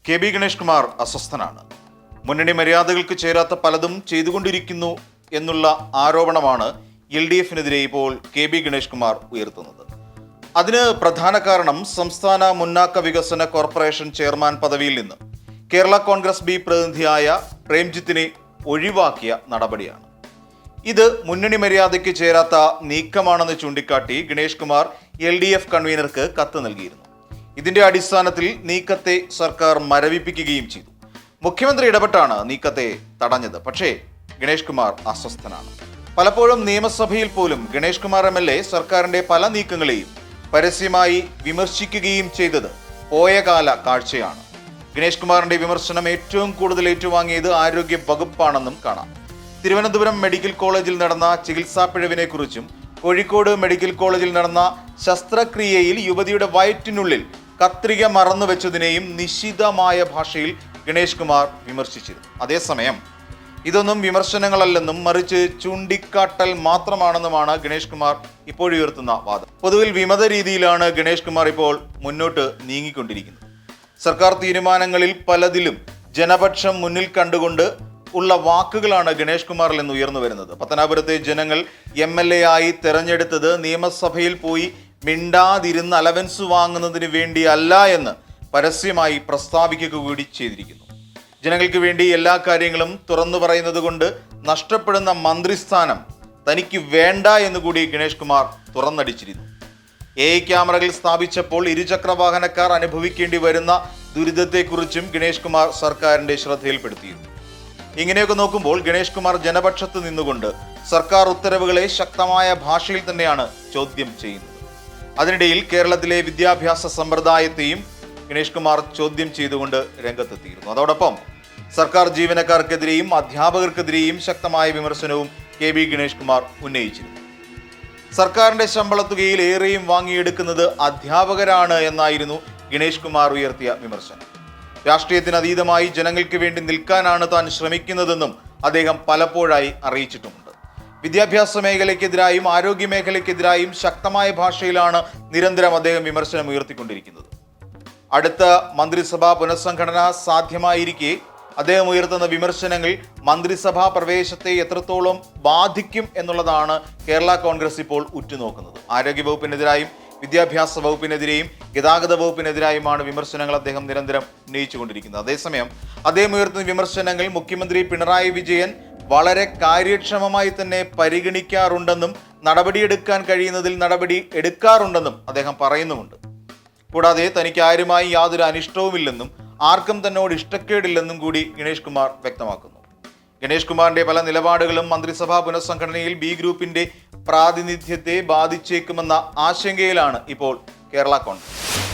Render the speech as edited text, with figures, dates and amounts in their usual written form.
K B Ganesh Kumar അസ്വസ്ഥനാണ്. മുന്നണി മര്യാദകൾക്ക് ചേരാത്ത പലതും ചെയ്തുകൊണ്ടിരിക്കുന്നു എന്നുള്ള ആരോപണമാണ് LDF-നെതിരെ ഇപ്പോൾ കെ ബി ഗണേഷ് കുമാർ ഉയർത്തുന്നത്. അതിന് പ്രധാന കാരണം സംസ്ഥാന മുന്നാക്ക വികസന കോർപ്പറേഷൻ ചെയർമാൻ പദവിയിൽ നിന്ന് കേരള കോൺഗ്രസ് ബി പ്രതിനിധിയായ പ്രേംജിത്തിനെ ഒഴിവാക്കിയ നടപടിയാണ്. ഇത് മുന്നണി മര്യാദയ്ക്ക് ചേരാത്ത നീക്കമാണെന്ന് ചൂണ്ടിക്കാട്ടി ഗണേഷ് കുമാർ LDF കൺവീനർക്ക് കത്ത് നൽകിയിരുന്നു. ഇതിന്റെ അടിസ്ഥാനത്തിൽ നീക്കത്തെ സർക്കാർ മരവിപ്പിക്കുകയും ചെയ്തു. മുഖ്യമന്ത്രി ഇടപെട്ടാണ് നീക്കത്തെ തടഞ്ഞത്. പക്ഷേ ഗണേഷ് കുമാർ അസ്വസ്ഥനാണ്. പലപ്പോഴും നിയമസഭയിൽ പോലും ഗണേഷ് കുമാർ MLA സർക്കാരിന്റെ പല നീക്കങ്ങളെയും പരസ്യമായി വിമർശിക്കുകയും ചെയ്തത് പോയകാല കാഴ്ചയാണ്. ഗണേഷ് കുമാറിന്റെ വിമർശനം ഏറ്റവും കൂടുതൽ ഏറ്റുവാങ്ങിയത് ആരോഗ്യ വകുപ്പാണെന്നും കാണാം. തിരുവനന്തപുരം മെഡിക്കൽ കോളേജിൽ നടന്ന ചികിത്സാ പിഴവിനെ കുറിച്ചും കോഴിക്കോട് മെഡിക്കൽ കോളേജിൽ നടന്ന ശസ്ത്രക്രിയയിൽ യുവതിയുടെ വയറ്റിനുള്ളിൽ കത്രിക മറന്നുവെച്ചതിനെയും നിശിതമായ ഭാഷയിൽ ഗണേഷ് കുമാർ വിമർശിച്ചിരുന്നു. അതേസമയം ഇതൊന്നും വിമർശനങ്ങളല്ലെന്നും മറിച്ച് ചൂണ്ടിക്കാട്ടൽ മാത്രമാണെന്നുമാണ് ഗണേഷ് കുമാർ ഇപ്പോഴുയർത്തുന്ന വാദം. പൊതുവിൽ വിമത രീതിയിലാണ് ഗണേഷ് കുമാർ ഇപ്പോൾ മുന്നോട്ട് നീങ്ങിക്കൊണ്ടിരിക്കുന്നത്. സർക്കാർ തീരുമാനങ്ങളിൽ പലതിലും ജനപക്ഷം മുന്നിൽ കണ്ടുകൊണ്ട് ഉള്ള വാക്കുകളാണ് ഗണേഷ് കുമാറിൽ നിന്ന് ഉയർന്നു വരുന്നത്. പത്തനാപുരത്തെ ജനങ്ങൾ MLA ആയി തെരഞ്ഞെടുത്തത് നിയമസഭയിൽ പോയി മിണ്ടാതിരുന്ന് അലവൻസ് വാങ്ങുന്നതിന് വേണ്ടിയല്ല എന്ന് പരസ്യമായി പ്രസ്താവിക്കുക കൂടി ചെയ്തിരിക്കുന്നു. ജനങ്ങൾക്ക് വേണ്ടി എല്ലാ കാര്യങ്ങളും തുറന്നു പറയുന്നത് കൊണ്ട് നഷ്ടപ്പെടുന്ന മന്ത്രിസ്ഥാനം തനിക്ക് വേണ്ട എന്നുകൂടി ഗണേഷ് കുമാർ തുറന്നടിച്ചിരുന്നു. AI ക്യാമറകൾ സ്ഥാപിച്ചപ്പോൾ ഇരുചക്ര വാഹനക്കാർ അനുഭവിക്കേണ്ടി വരുന്ന ദുരിതത്തെക്കുറിച്ചും ഗണേഷ് കുമാർ സർക്കാരിന്റെ ശ്രദ്ധയിൽപ്പെടുത്തിയിരുന്നു. ഇങ്ങനെയൊക്കെ നോക്കുമ്പോൾ ഗണേഷ് കുമാർ ജനപക്ഷത്ത് നിന്നുകൊണ്ട് സർക്കാർ ഉത്തരവുകളെ ശക്തമായ ഭാഷയിൽ തന്നെയാണ് ചോദ്യം ചെയ്യുന്നത്. അതിനിടയിൽ കേരളത്തിലെ വിദ്യാഭ്യാസ സമ്പ്രദായത്തെയും ഗണേഷ് കുമാർ ചോദ്യം ചെയ്തുകൊണ്ട് രംഗത്തെത്തിയിരുന്നു. അതോടൊപ്പം സർക്കാർ ജീവനക്കാർക്കെതിരെയും അധ്യാപകർക്കെതിരെയും ശക്തമായ വിമർശനവും കെ ബി ഗണേഷ് കുമാർ ഉന്നയിച്ചിരുന്നു. സർക്കാരിന്റെ ശമ്പളത്തുകയിൽ ഏറെയും വാങ്ങിയെടുക്കുന്നത് അധ്യാപകരാണ് എന്നായിരുന്നു ഗണേഷ് കുമാർ ഉയർത്തിയ വിമർശനം. രാഷ്ട്രീയത്തിന് അതീതമായി ജനങ്ങൾക്ക് വേണ്ടി നിൽക്കാനാണ് താൻ ശ്രമിക്കുന്നതെന്നും അദ്ദേഹം പലപ്പോഴായി അറിയിച്ചിട്ടുമുണ്ട്. വിദ്യാഭ്യാസ മേഖലയ്ക്കെതിരായും ആരോഗ്യ മേഖലയ്ക്കെതിരായും ശക്തമായ ഭാഷയിലാണ് നിരന്തരം അദ്ദേഹം വിമർശനം ഉയർത്തിക്കൊണ്ടിരിക്കുന്നത്. അടുത്ത മന്ത്രിസഭാ പുനഃസംഘടന സാധ്യമായിരിക്കെ അദ്ദേഹം ഉയർത്തുന്ന വിമർശനങ്ങൾ മന്ത്രിസഭാ പ്രവേശത്തെ എത്രത്തോളം ബാധിക്കും എന്നുള്ളതാണ് കേരള കോൺഗ്രസ് ഇപ്പോൾ ഉറ്റുനോക്കുന്നത്. ആരോഗ്യ വകുപ്പിനെതിരായും വിദ്യാഭ്യാസ വകുപ്പിനെതിരെയും ഗതാഗത വകുപ്പിനെതിരായുമാണ് വിമർശനങ്ങൾ അദ്ദേഹം നിരന്തരം ഉന്നയിച്ചുകൊണ്ടിരിക്കുന്നത്. അതേസമയം അദ്ദേഹം ഉയർത്തുന്ന വിമർശനങ്ങൾ മുഖ്യമന്ത്രി പിണറായി വിജയൻ വളരെ കാര്യക്ഷമമായി തന്നെ പരിഗണിക്കാറുണ്ടെന്നും നടപടിയെടുക്കാൻ കഴിയുന്നതിൽ നടപടി എടുക്കാറുണ്ടെന്നും അദ്ദേഹം പറയുന്നുമുണ്ട്. കൂടാതെ തനിക്ക് ആരുമായി യാതൊരു അനിഷ്ടവുമില്ലെന്നും ആർക്കും തന്നോട് ഇഷ്ടക്കേടില്ലെന്നും കൂടി ഗണേഷ് കുമാർ വ്യക്തമാക്കുന്നു. ഗണേഷ് കുമാറിന്റെ പല നിലപാടുകളും മന്ത്രിസഭാ പുനഃസംഘടനയിൽ ബി ഗ്രൂപ്പിന്റെ പ്രാതിനിധ്യത്തെ ബാധിച്ചേക്കുമെന്ന ആശങ്കയിലാണ് ഇപ്പോൾ കേരള കോൺഗ്രസ്.